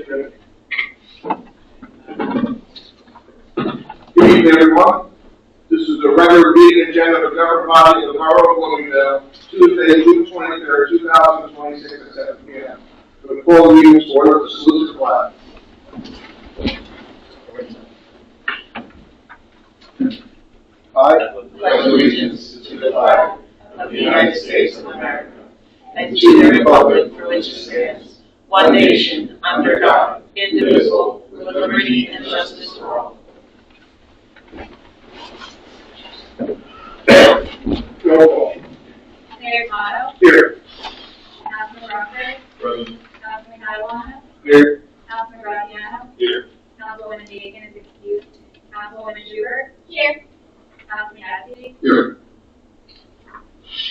Good evening, everyone. This is the regular meeting agenda of the governing body of the Borough of Bloomingdale, Tuesday, June 23rd, 2026 at 7 p.m. For the full meeting to order with the salute to the flag. I pledge allegiance to the flag of the United States of America and to the republic for which it stands, one nation, under God, indivisible, with liberty and justice for all. Roll call. Mayor Motto. Here. Councilman Rocker. Present. Councilman Catalano. Here. Councilman Graziano. Here. Councilwoman Dagan is excused. Councilwoman Schubert. Here. Councilman Yasi. Here.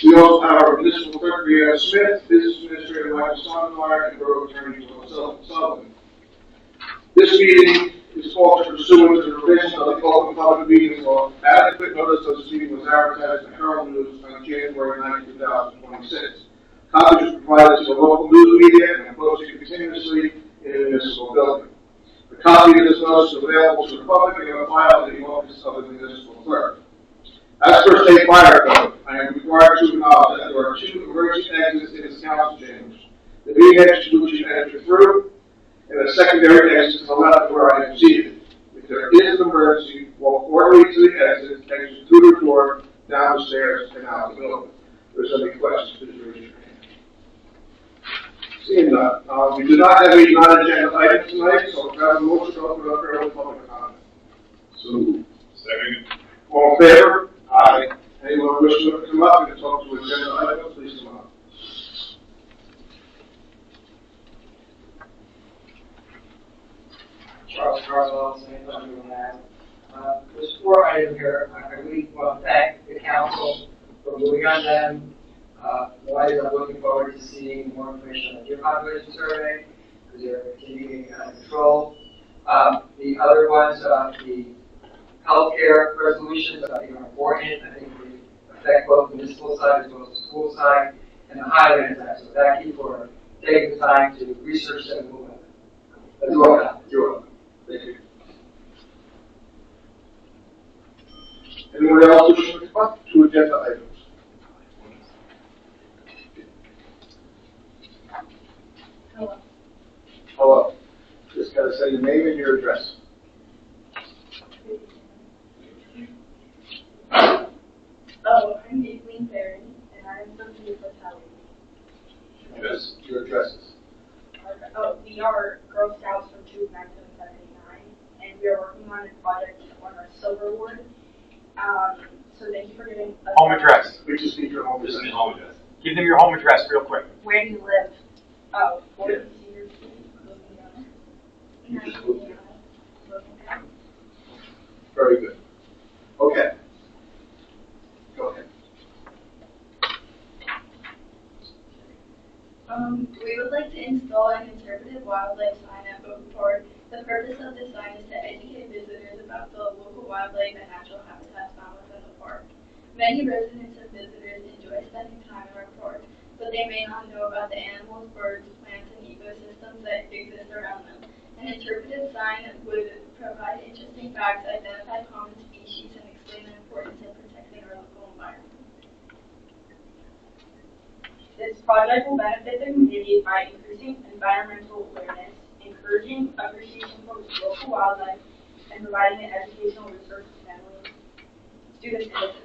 We also have our municipal clerk, Brianna Smith, business administrator, Michael Sonnenmeyer, and borough attorney, Joel Sullivan. This meeting is called pursuant to the provisions of the Open Public Meetings Law. Adequate notice of this meeting was advertised in the Herald News on January 9, 2026. Copies were provided to the local news media and posted continuously in the municipal building. The copy of this notice is available to the public and on file in the office of the municipal clerk. As per state fire code, I am required to acknowledge that there are two emergency exits in this council chambers. The main exit which you enter through, and a secondary exit to the left where I am seated. If there is an emergency, walk orderly to the exit through the door, down the stairs, and out the building. If there's any questions, please raise your hand. Seeing none, we do not have any non-agenda items tonight, so we have a motion to open up for public comment. So, second. All in favor? Aye. Anyone wishing to come up and talk to agenda items, please come up. Charles Carswell, St. Mass. There's 4 items here. I really want to thank the council for moving on them. One is I'm looking forward to seeing more information on the deer population survey because they're continuing out of control. The other ones, the healthcare resolutions, I think are important. I think they affect both the municipal side as well as the school side and the Highlands Act. So thank you for taking the time to research them and move on. That's all I have. You're welcome. Thank you. Anyone else wishing to come up to agenda items? Hello. Hello. Just got to say your name and your address. Oh, I'm Aileen Barron, and I'm from the Hotel. Yes. Your addresses. Oh, we are Girl Scouts from Troop 9779, and we are working on a project on our Silver Ward. So thank you for giving us home address. We just need your home address. Home address. Give them your home address real quick. Where do you live? Oh, 40 Cedar Street, Bloomingdale. Very good. Okay. Go ahead. We would like to install an interpretive wildlife sign at Oak Park. The purpose of this sign is to educate visitors about the local wildlife and natural habitats found within the park. Many residents and visitors enjoy spending time in our park, but they may not know about the animals, birds, plants, and ecosystems that exist around them. An interpretive sign would provide interesting facts, identify common species, and explain the importance of protecting our local environment. This project will benefit the community by increasing environmental awareness, encouraging appreciation for local wildlife, and providing an educational resource to families, students, and visitors.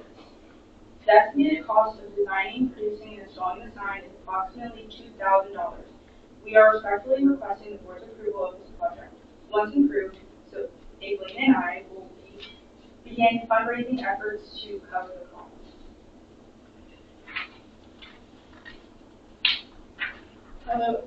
The estimated cost of designing, producing, and installing the sign is approximately $2,000. We are respectfully requesting the board's approval of this project. Once approved, so Aileen and I will begin fundraising efforts to cover the cost.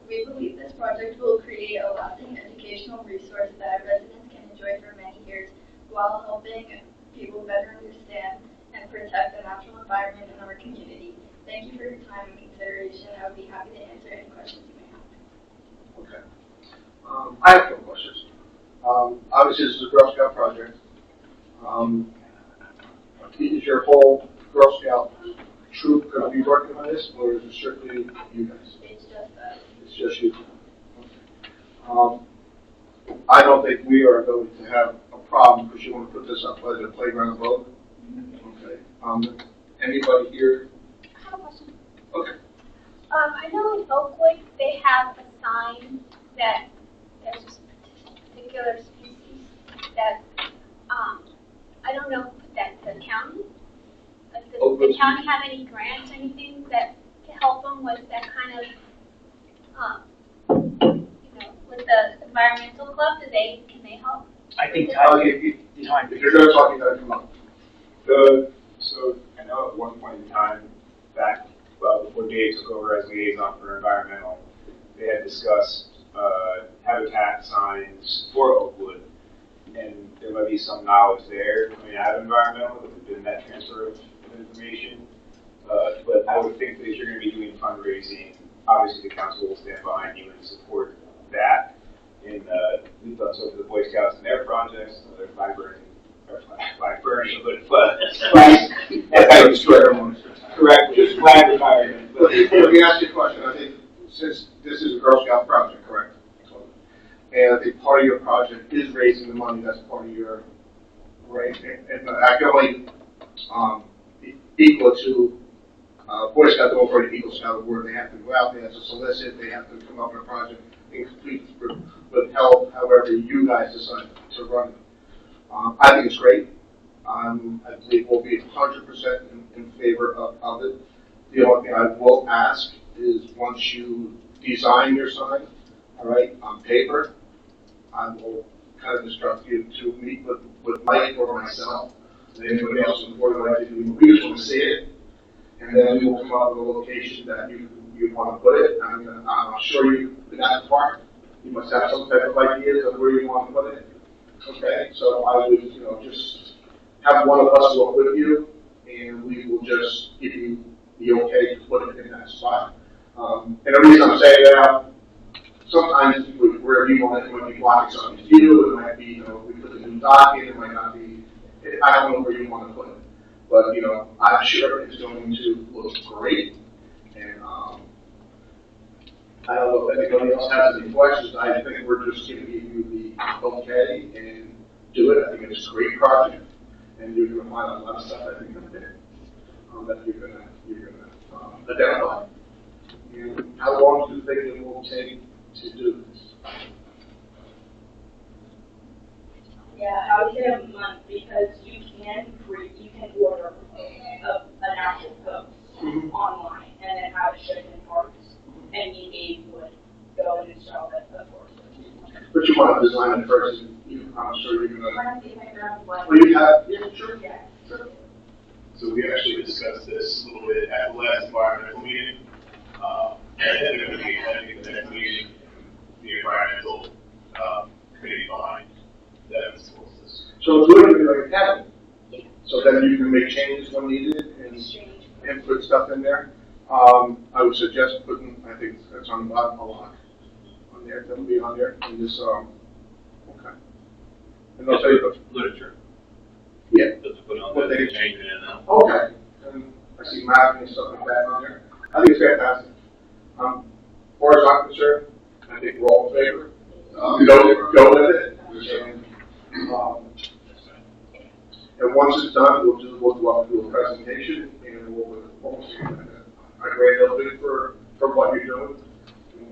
We believe this project will create a lasting educational resource that residents can enjoy for many years while helping people better understand and protect the natural environment in our community. Thank you for your time and consideration. I would be happy to answer any questions you may have. Okay. I have a couple questions. Obviously, this is a Girl Scout project. Is your whole Girl Scout troop going to be working on this, or is it strictly you guys? It's just us. It's just you. Okay. I don't think we are going to have a problem because you want to put this up by the playground above. Okay. Anybody here? I have a question. Okay. I know in Oakwood they have a sign that there's a particular species that I don't know who put that, the county. Like the county have any grants or anything that to help them with that kind of with the environmental club? Can they help? I think If you're going to talk, you got to come up. So I know at one point in time, back before Dave took over as liaison for environmental, they had discussed habitat signs for Oakwood, and there might be some knowledge there coming out of environmental that there's been that transfer of information. But I would think that if you're going to be doing fundraising, obviously the council will stand behind you and support that. And we've done so for the Boy Scouts and their projects, their flag burning, correct, just flag retirement. Let me ask you a question. I think since this is a Girl Scout project, correct? And I think part of your project is raising the money. That's part of your right. And I can only equal to Boy Scout don't operate Eagle Scout where they have to go out there to solicit. They have to come up with a project and complete with help. However, you guys decide to run it. I think it's great. I believe we'll be 100% in favor of it. The only thing I will ask is once you design your sign, all right, on paper, I will kind of instruct you to meet with Mike or myself and anybody else in the board would like to do. We just want to see it, and then we will come up with a location that you want to put it. I'm sure you've been at the park. You must have some type of ideas of where you want to put it. Okay, so I would, just have one of us work with you, and we will just give you the okay to put it in that spot. And the reason I'm saying that, sometimes wherever you want it might be blocking something to you, it might be, we put the new dock in, it might not be, I don't know where you want to put it. But, I'm sure it's going to look great, and I don't know if anybody else has any questions. I think we're just going to give you the okay and do it. I think it's a great project, and you're going to find a lot of stuff I think up there that you're going to identify. And how long do you think it will take to do this? Yeah, I would say a month because you can order an actual post online and then have it shipped in parts, and you would go and install it before. But you want to design it first, and I'm sure you're going to. Well, you have, yeah, sure. Yeah. Sure. So we actually discussed this a little bit at the last environmental meeting. And then going to be, I think, the next meeting, the environmental committee behind that school system. So it's literally like a cabinet. So then you can make changes when needed and put stuff in there. I would suggest putting, I think it's on the bottom, a lock on there. That'll be on there. And this, okay. And they'll say, Literature. yeah. Doesn't put on What that, they- change it in now. Okay. And I see mapping and stuff like that on there. I think it's fantastic. As far as I'm concerned, I think we're all in favor. Go with it. And once it's done, we'll do a presentation and we'll a great opening for what you're doing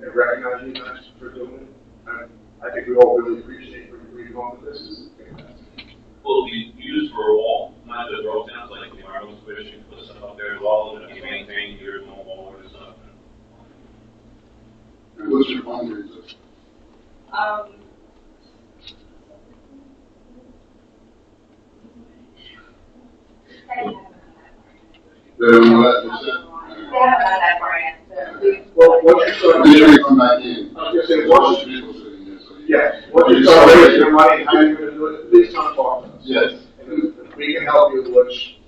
and recognize you guys for doing it. And I think we all really appreciate where you're going with this. This is fantastic. Will it be used for a wall, not just road towns, like the environmental commission, put stuff up there as well, and you maintain your normal wall or stuff. And what's your fundraiser? Well, once you start, Make sure you come back in. I was gonna say, once There's people sitting there, so you- yeah, once you start raising your money, how you're gonna do it, please come talk to us. Yes. And we can help you, which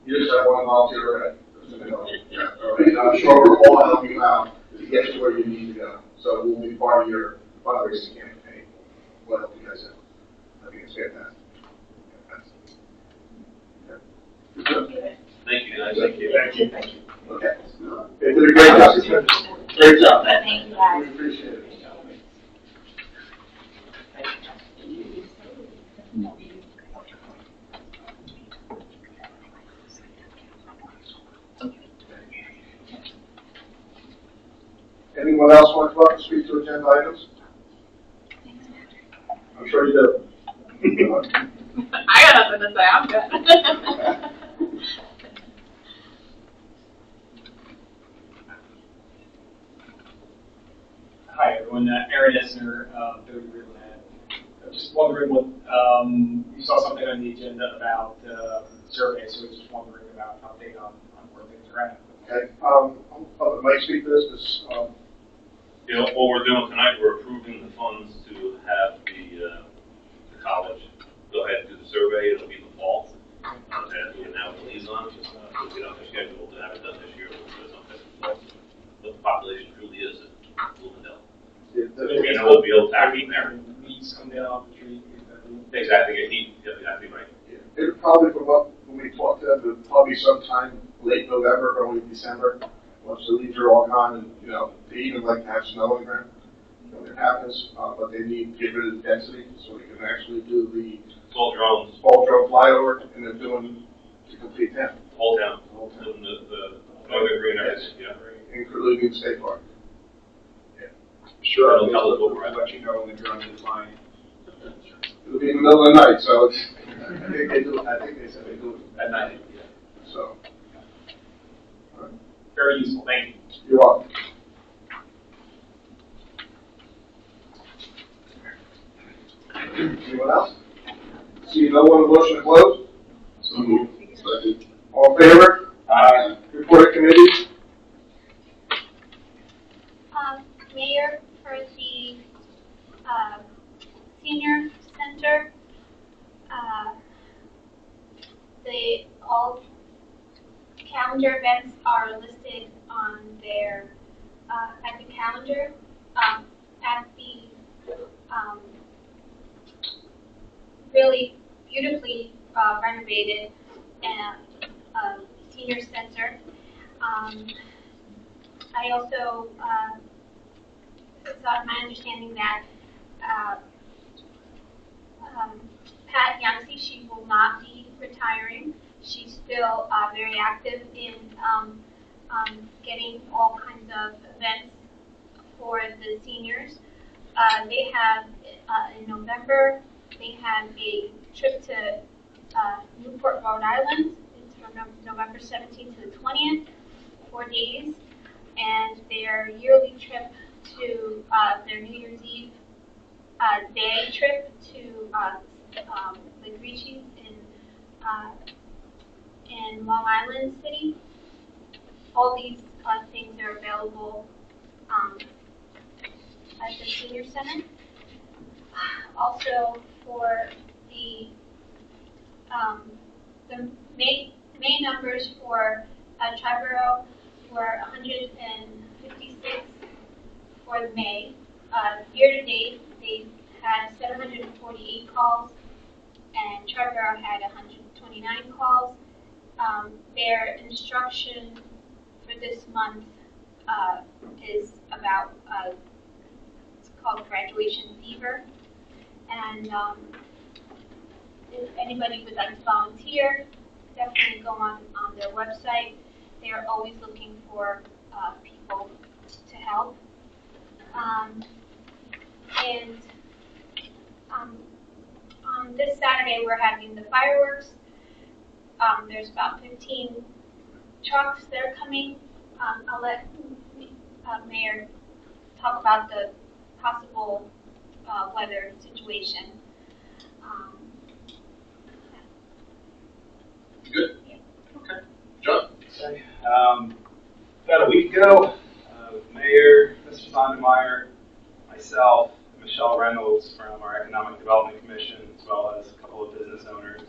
you just have one volunteer already. That's gonna help you. Yeah. All right, and I'm sure we'll all help you out to get to where you need to go. So we'll be part of your fundraising campaign. We'll help you guys out. I think it's fantastic. Thank you, guys. Thank you. Okay. They did a great job. Great job. Thank you, guys. We appreciate it. Anyone else want to come up and speak to agenda items? I'm sure you do. I got nothing to say, I'm good. Hi, everyone. Aaron Essner, 30 Riverland. I'm just wondering what, you saw something on the agenda about survey, so we're just wondering about update on where things are at. Okay, let Mike speak to this, You know, what we're doing tonight, we're approving the funds to have the college go ahead and do the survey. It'll be in the fall. As we now the liaison, we'll get on the schedule to have it done this year. What the population truly is at Bloomingdale. And it will be able to act in there. Weeds come down off the tree. Exactly, get heat, yeah, exactly right. It'll probably, from what, when we talked to them, it'll probably sometime late November, early December, once the leaves are all gone, and, you know, they even like to have snow on the ground when it happens, but they need to get rid of the density, so we can actually do the It's all drones, small drone flyover, and they're doing the complete town. whole town, The whole town. the northern green areas, yeah. Including State Park. Sure, That'll tell us what we're I'll at. let you know when the drone is flying. It'll be in the middle of the night, so it's, I think they do, I think they said they do it At night. so. Very useful, thank you. You're welcome. Anyone else? See no one, motion to close? So moved. Second. All in favor? Aye. Report of committees? Mayor, for the senior center, all calendar events are listed on their at the calendar at the really beautifully renovated senior center. I also it's my understanding that Pat Yancey, she will not be retiring. She's still very active in getting all kinds of events for the seniors. They have, in November, they have a trip to Newport, Rhode Island. It's from November 17th to the 20th, 4 days. And their yearly trip to their New Year's Eve day trip to Lake Ricci in Long Island City. All these things are available at the senior center. Also, for the May numbers for Triborough were 156 for May. Year to date, they had 748 calls, and Triborough had 129 calls. Their instruction for this month is about it's called graduation fever, and if anybody would like to volunteer, definitely go on their website. They are always looking for people to help. On this Saturday, we're having the fireworks. There's about 15 trucks that are coming. I'll let Mayor talk about the possible weather situation. Good? Yeah. Okay. John? Okay. About a week ago, Mayor, Mr. Sondermeyer, myself, and Michelle Reynolds from our Economic Development Commission, as well as a couple of business owners,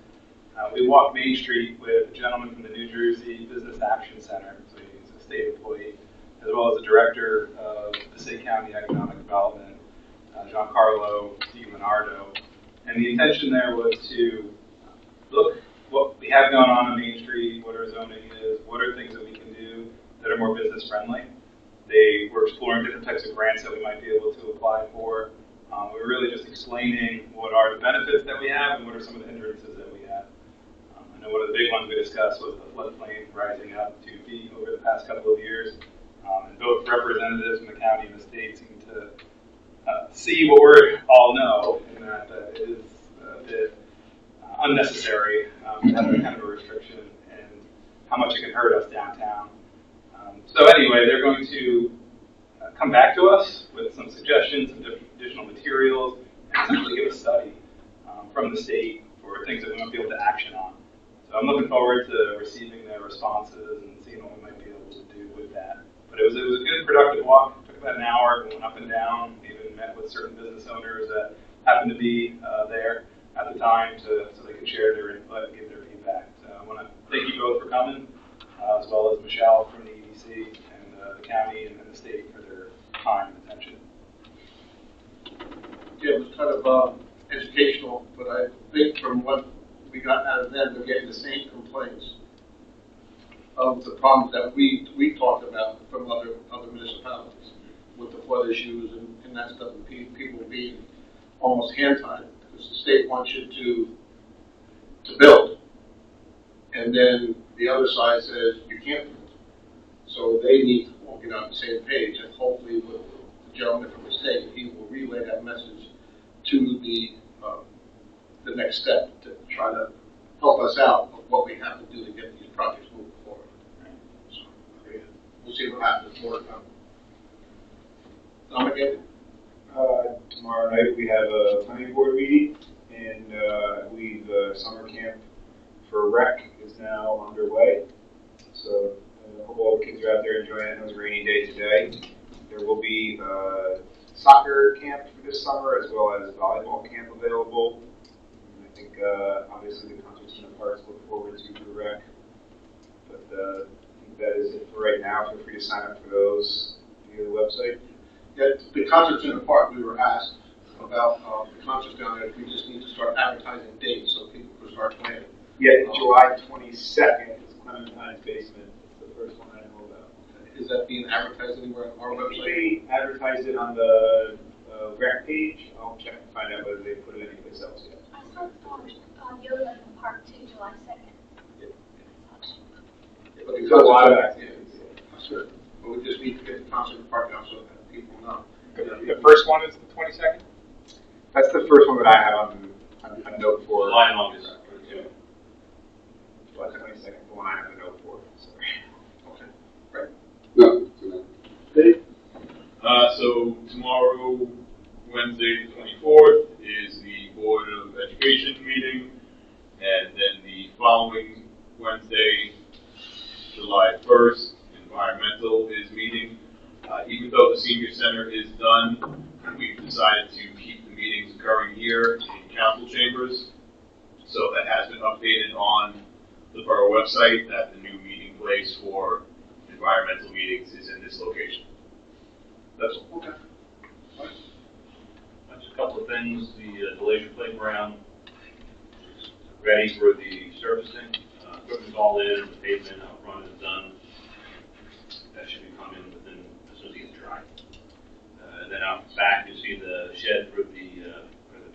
we walked Main Street with a gentleman from the New Jersey Business Action Center, so he's a state employee, as well as the director of the State County Economic Development, Giancarlo DiMonardo. And the intention there was to look what we have going on Main Street, what our zoning is, what are things that we can do that are more business friendly. They were exploring different types of grants that we might be able to apply for. We were really just explaining what are the benefits that we have and what are some of the hindrances that we have. I know one of the big ones we discussed was the floodplain rising up 2 feet over the past couple of years. And both representatives from the county and the state seem to see what we all know, and that it is a bit unnecessary to have that kind of a restriction and how much it can hurt us downtown. So anyway, they're going to come back to us with some suggestions, some additional materials, and essentially give a study from the state for things that we might be able to action on. So I'm looking forward to receiving their responses and seeing what we might be able to do with that. But it was a good, productive walk. It took about an hour, went up and down, even met with certain business owners that happened to be there at the time so they could share their input and give their feedback. So I want to thank you both for coming, as well as Michelle from the EDC and the county and the state for their time and attention. Yeah, it was kind of educational, but I think from what we got out of them, they're getting the same complaints of the problems that we talked about from other municipalities with the flood issues and that stuff, and people being almost hand-tied, because the state wants you to build, and then the other side says you can't build. So they need to all get on the same page, and hopefully with the gentleman from the state, he will relay that message to the next step to try to help us out of what we have to do to get these projects moving forward. So, we'll see what happens more to come. Tomorrow night we have a planning board meeting, and I believe summer camp for rec is now underway. So I hope all the kids are out there enjoying it. It was a rainy day today. There will be soccer camp for this summer, as well as volleyball camp available. And I think obviously the concerts in the parks look forward to the rec. But I think that is it for right now. Feel free to sign up for those via the website. Yeah, the concerts in the park, we were asked about the concerts down there. We just need to start advertising dates so people can start planning. Yeah, July 22nd is Clementine's Basement. It's the first one I know about. Is that being advertised anywhere on our website? They advertised it on the rec page. I'll check and find out whether they put it anyplace else yet. I saw yoga in the park too, July 2nd. Yeah, but There's a lot of activities. That's good. But we just need to get the concert in the park now so that people know. The first one is the 22nd? That's the first one that I have on a note for. July and August. July 22nd, the one I have a note for. Sorry. Okay, right. No, tonight. So tomorrow, Wednesday the 24th, is the Board of Education meeting, and then the following Wednesday, July 1st, Environmental is meeting. Even though the Senior Center is done, we've decided to keep the meetings occurring here in council chambers. So that has been updated on the borough website that the new meeting place for environmental meetings is in this location. That's all. Okay. Just a couple of things. The leisure playground is ready for the surfacing. Equipment's all in, the pavement out front is done. That should be coming within as soon as it gets dry. And then out back, you see the shed for the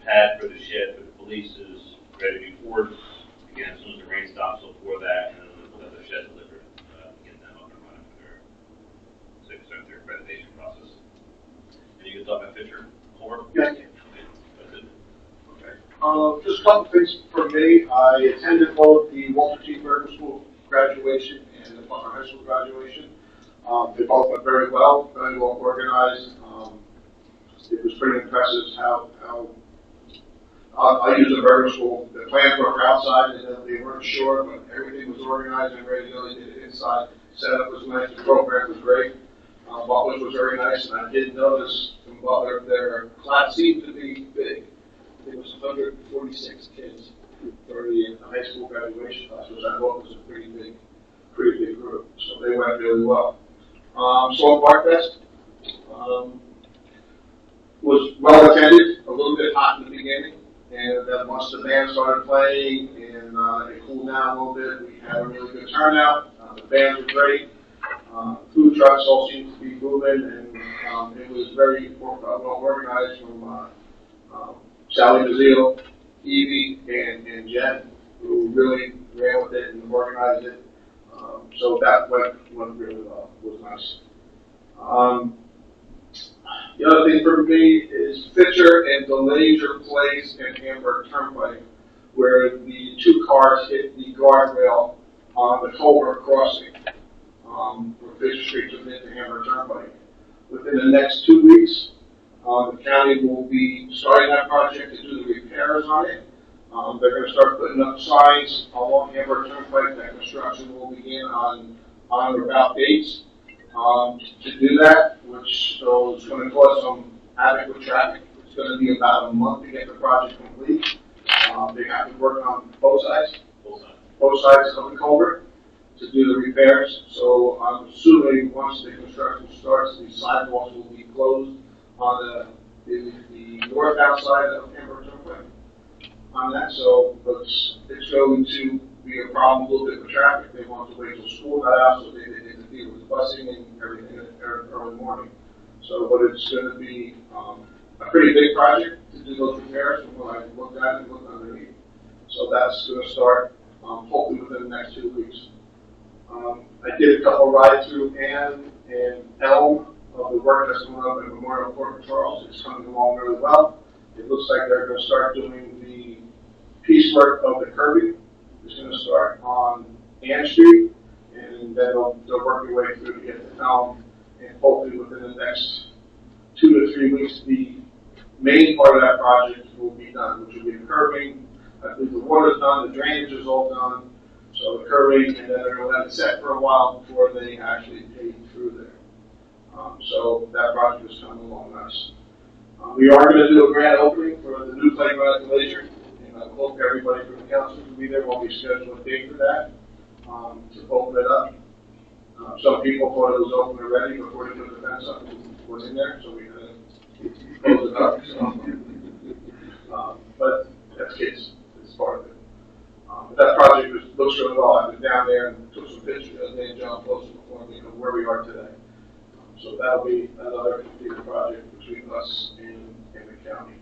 pad for the shed for the police is ready to be poured. Again, as soon as the rain stops, we'll pour that, and then we'll have the shed delivered, get them up and running for their accreditation process. And you can talk about Fisher Court? Yeah. Okay, that's it. Okay. Just a couple things for me. I attended both the Walter T. Burger School graduation and the Butler High School graduation. They both went very well organized. It was pretty impressive how I used the Burger School. The plans were for outside, and they weren't sure, but everything was organized and ready to go. They did it inside. Setup was nice. The program was great. Butler's was very nice, and I did notice from Butler their class seemed to be big. It was 146 kids for the high school graduation class, which I thought was a pretty big group. So they went really well. Salt Park Fest was well attended, a little bit hot in the beginning, and then once the band started playing and it cooled down a little bit, we had a really good turnout. The bands were great. Food trucks all seemed to be moving, and it was very well organized from Sally Bazile, Evie, and Jen, who really ran with it and organized it. So that went really well. It was nice. The other thing for me is Pitcher and Delazier Place and Hamburg Turnpike, where the two cars hit the guardrail on the culvert crossing from Fisher Street to the Hamburg Turnpike. Within the next 2 weeks, the county will be starting that project to do the repairs on it. They're going to start putting up signs along Hamburg Turnpike that construction will begin on or about dates. To do that, which is going to cause some havoc with traffic. It's going to be about a month to get the project complete. They have to work on both sides of the culvert to do the repairs. So I'm assuming once the construction starts, the sidewalks will be closed on the northbound side of Hamburg Turnpike on that. So it's going to be a problem a little bit with traffic. They want to wait till school got out so they didn't deal with busing and everything early morning. So, but it's going to be a pretty big project to do those repairs from what I looked at and looked underneath. So that's going to start hopefully within the next 2 weeks. I did a couple rides through Ann and Elm of the work that's going up at Memorial Port Charles. It's coming along really well. It looks like they're going to start doing the piecework of the curbing. It's going to start on Ann Street, and then they'll work their way through to get to Elm, and hopefully within the next 2 to 3 weeks, the main part of that project will be done, which will be the curbing. I believe the water's done, the drainage is all done, so the curbing, and then they're going to let it set for a while before they actually pave through there. So that project is coming along nice. We are going to do a grand opening for the new playground at the Leisure, and I hope everybody from the council will be there. We'll be scheduling a date for that to open it up. Some people thought it was open already before they put the fence up and was in there, so we had to close it up. So, but that's kids. It's part of it. But that project looks really well. I've been down there and took some pictures of the day and John posted before me of where we are today. So that'll be another completed project between us and the county.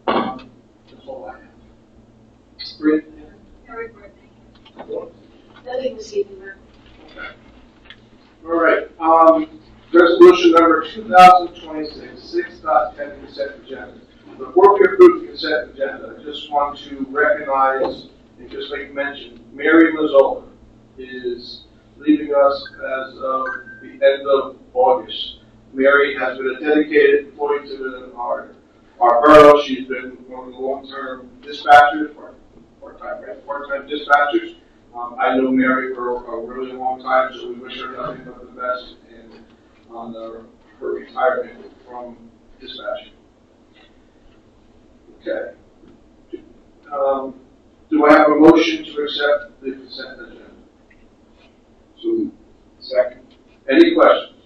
That's all I have. Great. No report, thank you. Nothing this evening, ma'am. Okay. All right. Resolution number 2026, 6.10 consent agenda. Before we approve the consent agenda, I just want to recognize and just make mention, Mary Mazzola is leaving us as of the end of August. Mary has been a dedicated employee to our borough. She's been one of the long-term dispatchers, part-time dispatchers. I know Mary for a really long time, so we wish her nothing but the best on her retirement from dispatching. Okay. Do I have a motion to accept the consent agenda? So, second. Any questions?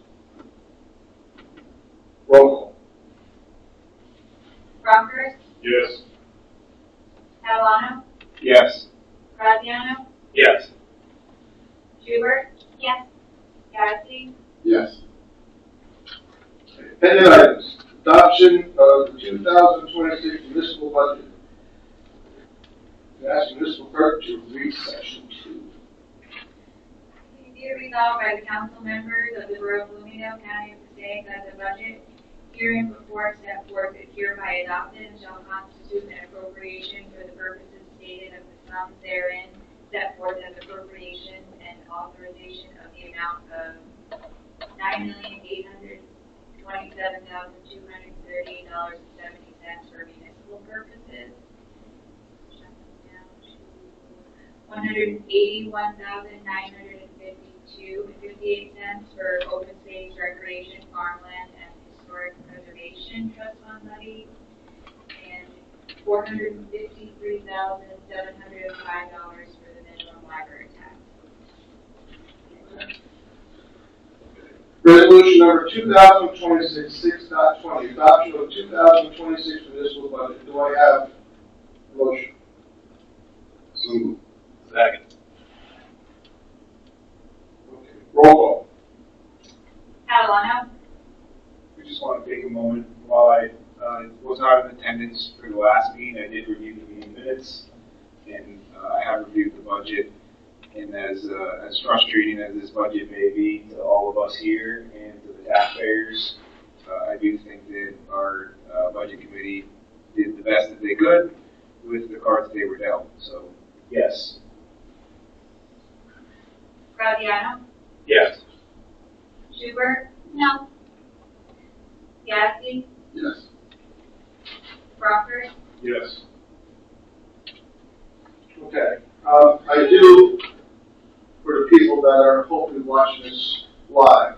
Roll call. Brockers, Yes. Catalano, Yes. Graziano, Yes. Schubert, Yes. Yazdi, Yes. Pending items. Adoption of the 2026 municipal budget. Ask municipal clerk to read section 2. Be resolved by the council members of the Borough of Bloomingdale, County of Passaic, that the budget herein before set forth is hereby adopted and shall constitute an appropriation for the purposes stated of the sums therein set forth as appropriation and authorization of the amount of $9,827,238.70 for municipal purposes. $181,952.58 for open space, recreation, farmland, and historic preservation trust fund levy, and $453,705 for the minimum library tax. Resolution number 2026, 6.20, adoption of 2026 municipal budget. Do I have a motion? So moved. Second. Okay. Roll call. Catalano, We just want to take a moment while I was not in attendance for the last meeting. I did review the meeting minutes, and I have reviewed the budget. And as frustrating as this budget may be to all of us here and to taxpayers. I do think that our budget committee did the best that they could with the cards they were dealt. So, yes. Graziano? Yes. Schubert? No. Yazdi? Yes. Crawford? Yes. Okay, I do, for the people that are hopefully watching this live,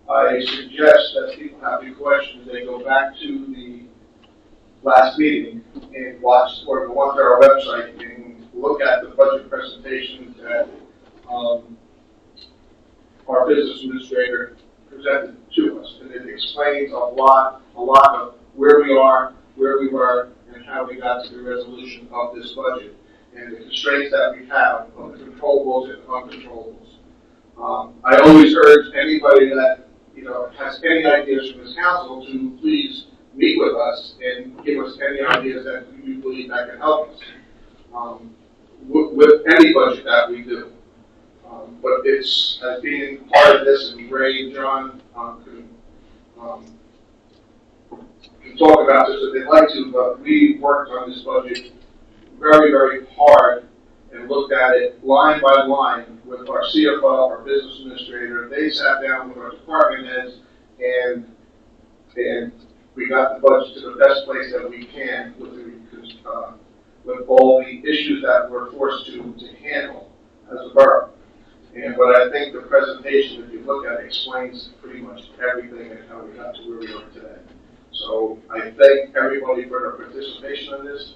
I suggest that people have any questions, they go back to the last meeting and watch, or go onto our website and look at the budget presentations that, our business administrator presented to us. And it explains a lot of where we are, where we were, and how we got to the resolution of this budget, and the constraints that we have on the controllables and uncontrollables. I always urge anybody that, has any ideas from this council to please meet with us and give us any ideas that you believe that can help us, with any budget that we do. But it's, as being part of this, and Ray and John can talk about this if they'd like to, but we worked on this budget very, very hard and looked at it line by line with our CFO, our business administrator. They sat down with our department heads and we got the budget to the best place that we can with all the issues that we're forced to handle as a borough. But I think the presentation, if you look at it, explains pretty much everything and how we got to where we are today. So I thank everybody for their participation in this.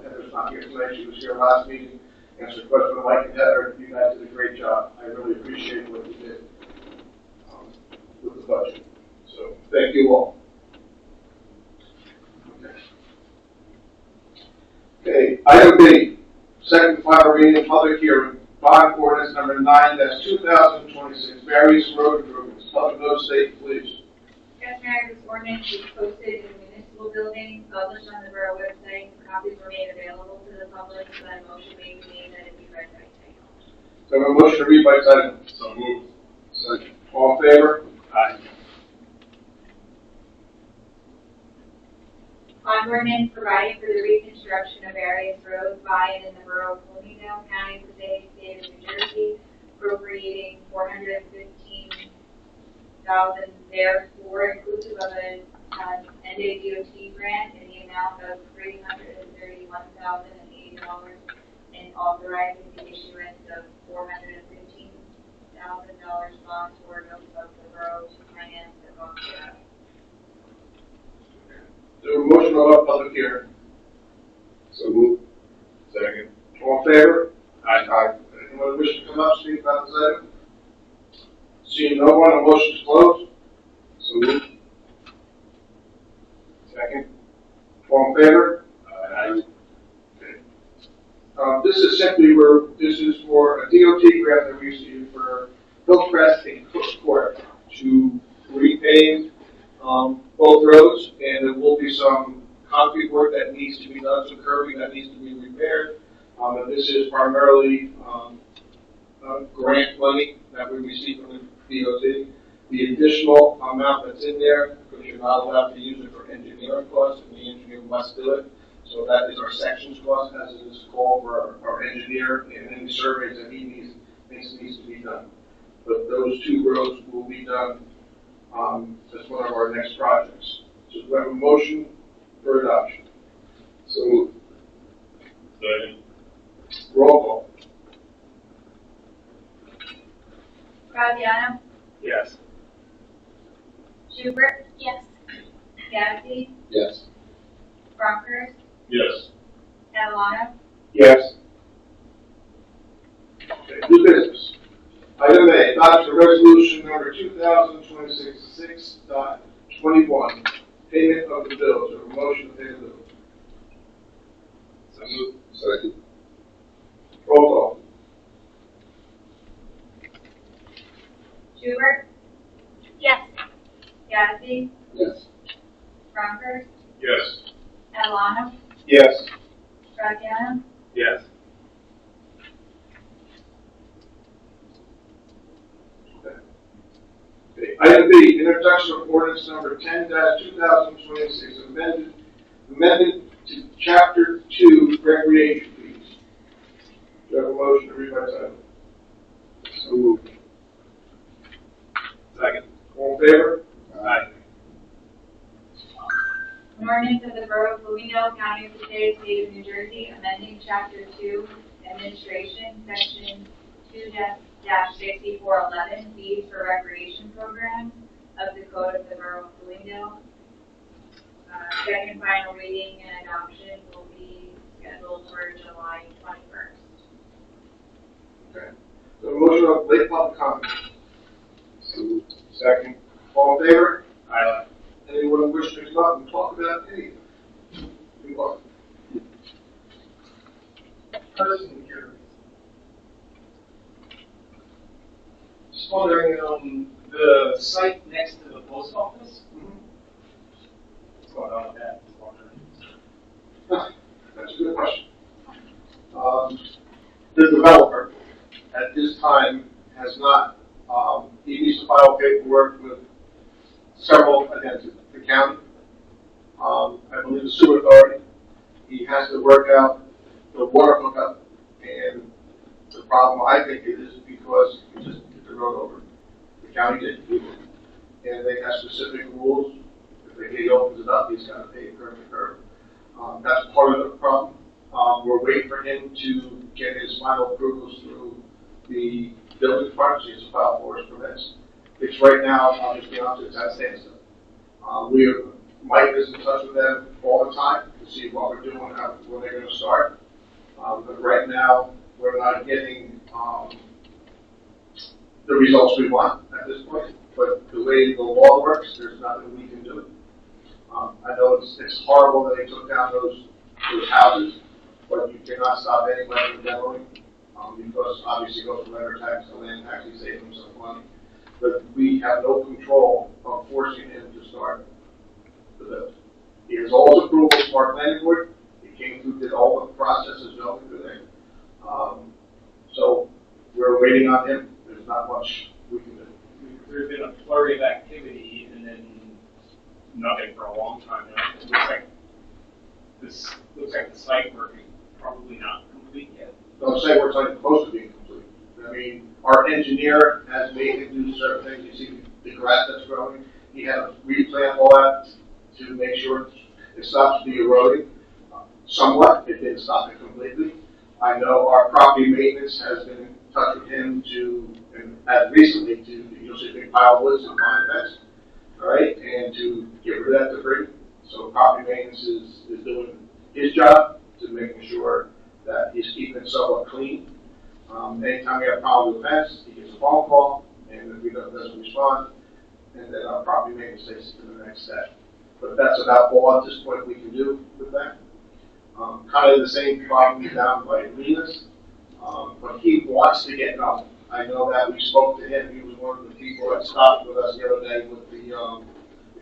Heather's not here tonight. She was here last meeting. Answered questions from Mike and Heather. You guys did a great job. I really appreciate what you did with the budget. So thank you all. Okay, item B, second final reading, public hearing. Bond ordinance number 9-2026, various road improvements. Public notice, state, please. Yes, Mayor, this ordinance is posted in the municipal building, published on the borough website. Copies were made available to the public, so that a motion may be made that it be read by title. So a motion to read by title. So moved. Second. All in favor? Aye. Bond ordinance providing for the reconstruction of various roads by and in the borough of Bloomingdale, County, Passaic, State of New Jersey, appropriating $415,000 therefore, inclusive of an NJDOT grant in the amount of $331,080, and authorizing the issuance of $415,000 bonds or notes of the borough to finance the bonds thereof. Is there a motion about public hearing? So moved. Second. All in favor? Aye. Anyone wish to come up, speak about this item? Seeing no one, a motion to close? So moved. Second. All in favor? Aye. This is simply this is for a DOT grant that we received for Hillcrest and Cook's Court to repave both roads, and there will be some concrete work that needs to be done, some curbing that needs to be repaired. And this is primarily grant money that we received from the DOT. The additional amount that's in there, because you're not allowed to use it for engineering costs, and the engineer must do it. So that is our sections cost, as it is called, for our engineer and any surveys that he thinks needs to be done. But those two roads will be done as one of our next projects. So we have a motion for adoption. So moved. Second. Roll call. Graziano? Yes. Schubert? Yes. Yazdi? Yes. Crawford? Yes. Catalano? Yes. Okay, new business. Item A, adoption of resolution number 2026-6.21, payment of the bills, or motion to pay the bills. So moved. Second. Roll call. Schubert? Yes. Yazdi? Yes. Crawford? Yes. Catalano? Yes. Graziano? Yes. Okay. Item B, introduction of ordinance number 10-2026, amended to chapter 2 recreation fees. Do you have a motion to read by title? So moved. Second. All in favor? Aye. An ordinance of the Borough of Bloomingdale, County of Passaic, State of New Jersey, amending Chapter 2, Administration, Section 2-6411, fees for recreation programs of the Code of the Borough of Bloomingdale. Second final reading and adoption will be scheduled for July 21st. Okay. So a motion of late public comment. So moved. Second. All in favor? Aye. Anyone wish to come up and talk about anything? You're welcome. Person here. Just wondering, the site next to the post office? What's going on with that? Just wondering. That's a good question. The developer at this time has not, he needs to file paperwork with several, again, the county, I believe the sewer authority. He has to work out the water hookup, and the problem I think it is because he just hit the road over. The county did, and they have specific rules. If the gate opens it up, he's got to pay curb to curb. That's part of the problem. We're waiting for him to get his final approvals through the building department, so he has to file for his permits. It's right now, I'll just be honest, it's at standstill. Mike is in touch with them all the time to see what we're doing, when they're going to start. But right now, we're not getting the results we want at this point. But the way the law works, there's nothing we can do. I know it's horrible that they took down those houses, but you cannot stop anybody from demoing because obviously it goes to renter tax, the land tax, he saves them some money. But we have no control of forcing him to start the build. He has all his approvals from our planning board. He came through, did all the processes going through there. So we're waiting on him. There's not much we can do. There's been a flurry of activity and then nothing for a long time now. It looks like the site work is probably not complete yet. Don't say we're like close to being complete. I mean, our engineer has made him do certain things. You see the grass that's growing. He had to replant all that to make sure it stops the eroding somewhat. It didn't stop it completely. I know our property maintenance has been in touch with him and as recently you'll see a big pile of woods and vine fence, all right, and to get rid of that debris. So property maintenance is doing his job to making sure that he's keeping it somewhat clean. Anytime we have a problem with the fence, he gets a phone call, and if he doesn't respond, and then our property maintenance takes it to the next step. But that's about all at this point we can do with that. Kind of the same problem down by Lena's, but he wants to get going. I know that we spoke to him. He was one of the people that stopped with us the other day with the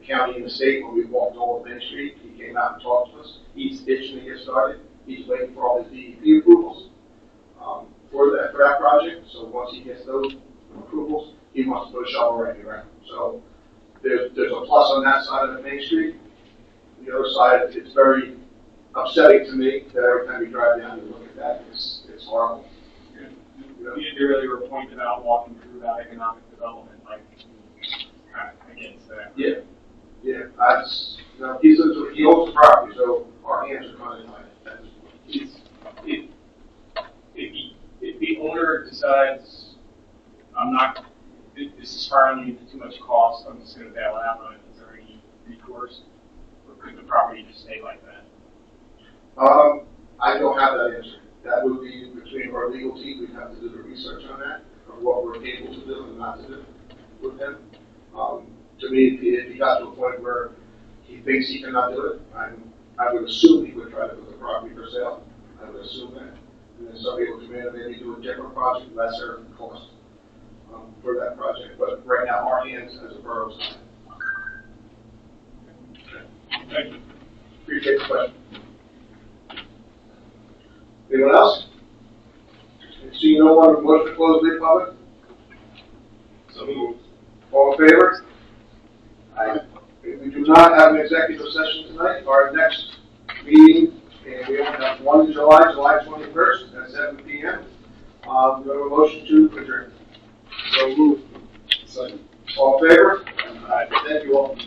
county and the state when we walked all of Main Street. He came out and talked to us. He's itching to get started. He's waiting for all his DEP approvals for that project. So once he gets those approvals, he wants to put a shovel right in the ground. So there's a plus on that side of the Main Street. The other side, it's very upsetting to me that every time you drive down and look at that, it's horrible. You really were pointing out walking through that economic development, like kind of against that. Yeah, that's he owns the property, so our hands are kind of tied at this point. If the owner decides this is spiraling into too much cost, I'm just going to bail out on it, is there any recourse, or could the property just stay like that? I don't have that answer. That would be between our legal team. We'd have to do the research on that, of what we're able to do and not to do with him. To me, if he got to a point where he thinks he cannot do it, I would assume he would try to put the property for sale. I would assume that. And then somebody will come in and maybe do a different project, lesser cost for that project. But right now, our hands as a borough is on it. Thank you. Appreciate the question. Anyone else? See no one, motion to close the public? So moved. All in favor? Aye. We do not have an executive session tonight. Our next meeting, and we only have one in July, July 21st at 7 p.m. Do I have a motion to adjourn? So moved. Second. All in favor? Aye. Thank you all.